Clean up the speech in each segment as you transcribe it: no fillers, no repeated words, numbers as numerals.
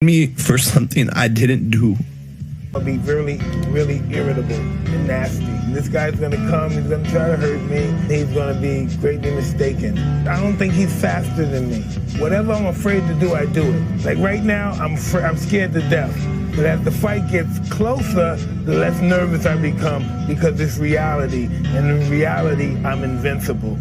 me for something I didn't do. I'll be really, really irritable and nasty. This guy's gonna come, he's gonna try to hurt me, he's gonna be greatly mistaken. I don't think he's faster than me. Whatever I'm afraid to do, I do it. Like right now, I'm scared to death. But as the fight gets closer, the less nervous I become because it's reality. And in reality, I'm invincible.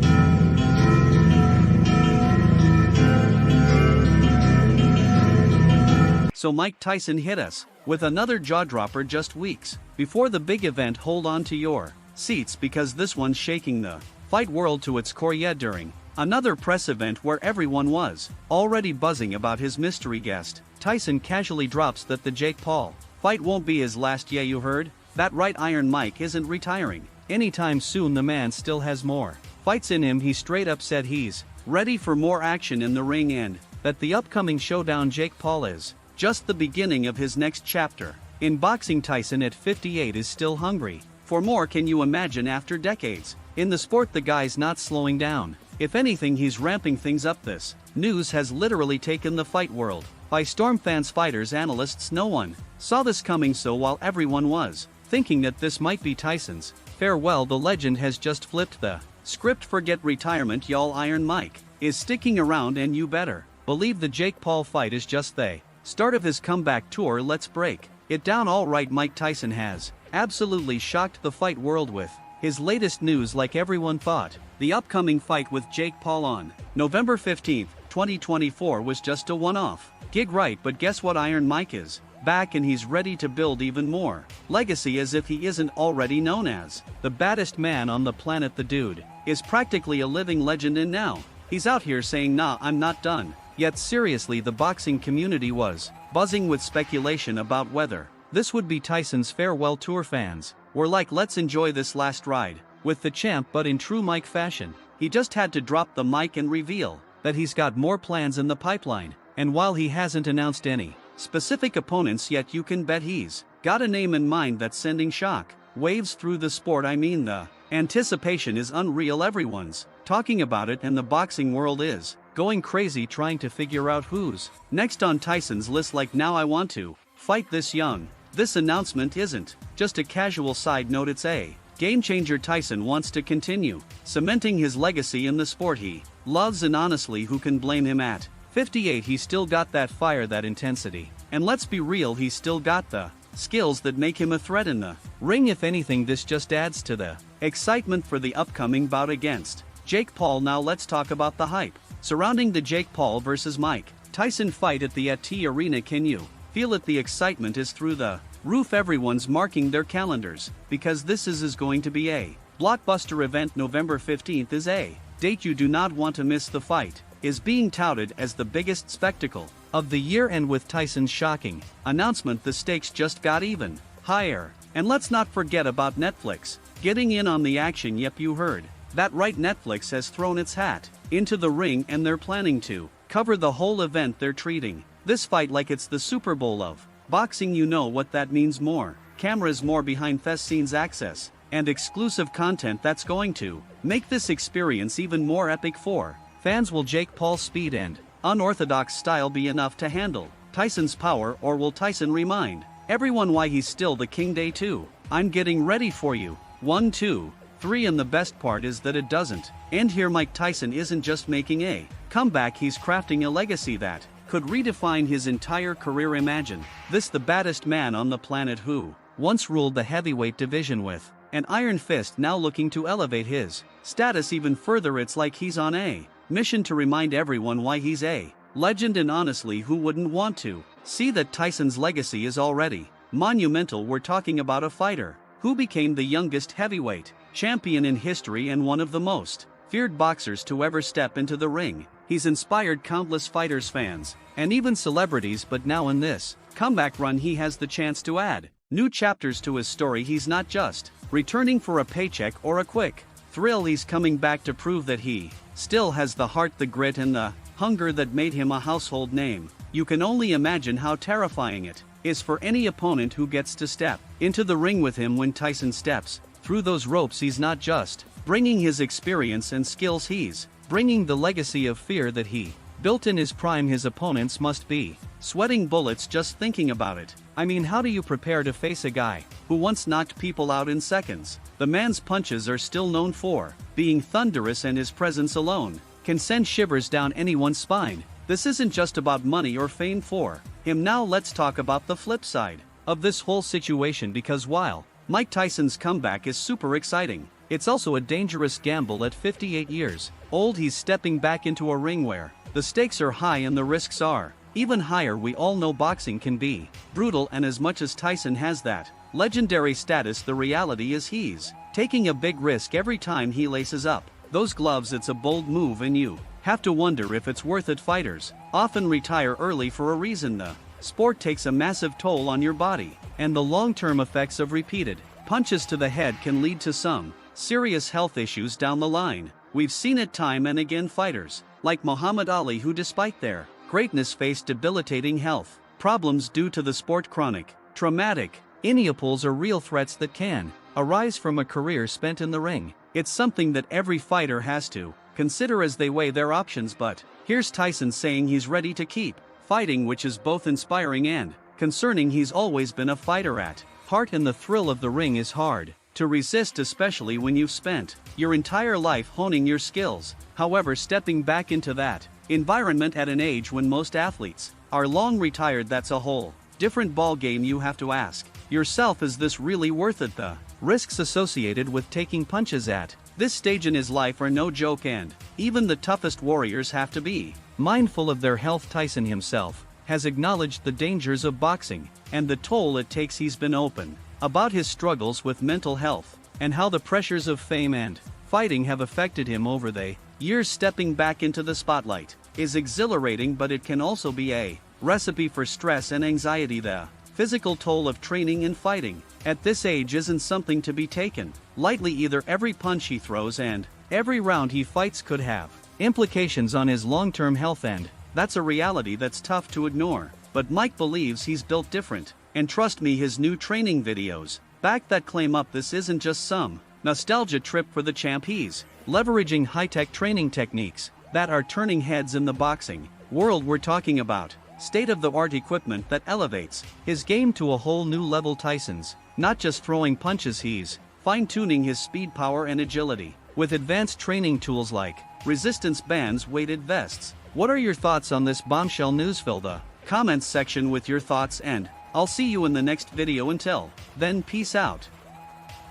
So Mike Tyson hit us with another jaw-dropper just weeks before the big event. Hold on to your seats because this one's shaking the fight world to its core. Yet during another press event where everyone was already buzzing about his mystery guest, Tyson casually drops that the Jake Paul fight won't be his last. Yeah, you heard that right. Iron Mike isn't retiring anytime soon. The man still has more fights in him. He straight up said he's ready for more action in the ring and that the upcoming showdown Jake Paul is just the beginning of his next chapter in boxing. Tyson at 58 is still hungry for more. Can you imagine? After decades in the sport, the guy's not slowing down. If anything, he's ramping things up. This news has literally taken the fight world by storm. Fans, fighters, analysts, no one saw this coming. So while everyone was thinking that this might be Tyson's farewell, the legend has just flipped the script. Forget retirement, y'all. Iron Mike is sticking around, and you better believe the Jake Paul fight is just the start of his comeback tour. Let's break it down. All right, Mike Tyson has absolutely shocked the fight world with his latest news. Like everyone thought, the upcoming fight with Jake Paul on November 15, 2024 was just a one-off gig, right? But guess what? Iron Mike is back and he's ready to build even more legacy, as if he isn't already known as the baddest man on the planet. The dude is practically a living legend, and now he's out here saying, nah, I'm not done. Yet seriously, the boxing community was buzzing with speculation about whether this would be Tyson's farewell tour. Fans were like, let's enjoy this last ride with the champ. But in true Mike fashion, he just had to drop the mic and reveal that he's got more plans in the pipeline. And while he hasn't announced any specific opponents yet, you can bet he's got a name in mind that's sending shock waves through the sport. I mean, the anticipation is unreal. Everyone's talking about it, and the boxing world is going crazy trying to figure out who's next on Tyson's list. Like, now I want to fight this young. This announcement isn't just a casual side note, it's a game changer. Tyson wants to continue cementing his legacy in the sport he loves, and honestly, who can blame him? At 58, he's still got that fire, that intensity, and let's be real, he's still got the skills that make him a threat in the ring. If anything, this just adds to the excitement for the upcoming bout against Jake Paul. Now let's talk about the hype surrounding the Jake Paul vs. Mike Tyson fight at the AT Arena. Can you feel it? The excitement is through the roof. Everyone's marking their calendars because this is going to be a blockbuster event. November 15th is a date you do not want to miss. The fight is being touted as the biggest spectacle of the year, and with Tyson's shocking announcement, the stakes just got even higher. And let's not forget about Netflix getting in on the action. Yep, you heard that right. Netflix has thrown its hat into the ring, and they're planning to cover the whole event. They're treating this fight like it's the Super Bowl of boxing. You know what that means: more cameras, more behind the scenes access, and exclusive content that's going to make this experience even more epic for fans. Will Jake Paul's speed and unorthodox style be enough to handle Tyson's power, or will Tyson remind everyone why he's still the king? Day 2, I'm getting ready for you. 1, 2, 3, and the best part is that it doesn't end here. Mike Tyson isn't just making a comeback, he's crafting a legacy that could redefine his entire career. Imagine this: the baddest man on the planet who once ruled the heavyweight division with an iron fist, now looking to elevate his status even further. It's like he's on a mission to remind everyone why he's a legend, and honestly, who wouldn't want to see that? Tyson's legacy is already monumental. We're talking about a fighter who became the youngest heavyweight champion in history and one of the most feared boxers to ever step into the ring. He's inspired countless fighters, fans, and even celebrities, but now in this comeback run, he has the chance to add new chapters to his story. He's not just returning for a paycheck or a quick thrill, he's coming back to prove that he still has the heart, the grit, and the hunger that made him a household name. You can only imagine how terrifying it is for any opponent who gets to step into the ring with him. When Tyson steps through those ropes, he's not just bringing his experience and skills, he's bringing the legacy of fear that he Built in his prime, his opponents must be sweating bullets just thinking about it. I mean, how do you prepare to face a guy who once knocked people out in seconds? The man's punches are still known for being thunderous, and his presence alone can send shivers down anyone's spine. This isn't just about money or fame for him. Now let's talk about the flip side of this whole situation, because while Mike Tyson's comeback is super exciting, it's also a dangerous gamble. At 58 years old, he's stepping back into a ring where the stakes are high and the risks are even higher. We all know boxing can be brutal, and as much as Tyson has that legendary status, the reality is he's taking a big risk every time he laces up those gloves. It's a bold move, and you have to wonder if it's worth it. Fighters often retire early for a reason. The sport takes a massive toll on your body, and the long-term effects of repeated punches to the head can lead to some serious health issues down the line. We've seen it time and again. Fighters like Muhammad Ali, who despite their greatness faced debilitating health problems due to the sport. Chronic traumatic injuries are real threats that can arise from a career spent in the ring. It's something that every fighter has to consider as they weigh their options. But here's Tyson saying he's ready to keep fighting, which is both inspiring and concerning. He's always been a fighter at heart, and the thrill of the ring is hard to resist, especially when you've spent your entire life honing your skills. However, stepping back into that environment at an age when most athletes are long retired, that's a whole different ball game. You have to ask yourself, is this really worth it? The risks associated with taking punches at this stage in his life are no joke, and even the toughest warriors have to be mindful of their health. Tyson himself has acknowledged the dangers of boxing and the toll it takes. He's been open about his struggles with mental health and how the pressures of fame and fighting have affected him over the years. Stepping back into the spotlight is exhilarating, but it can also be a recipe for stress and anxiety. The physical toll of training and fighting at this age isn't something to be taken lightly either. Every punch he throws and every round he fights could have implications on his long-term health, and that's a reality that's tough to ignore. But Mike believes he's built different, and trust me, his new training videos back that claim up. This isn't just some nostalgia trip for the champ. He's leveraging high-tech training techniques that are turning heads in the boxing world. We're talking about state-of-the-art equipment that elevates his game to a whole new level. Tyson's not just throwing punches, he's fine-tuning his speed, power, and agility with advanced training tools like resistance bands, weighted vests. What are your thoughts on this bombshell news? Fill the comments section with your thoughts, and I'll see you in the next video. Until then, peace out.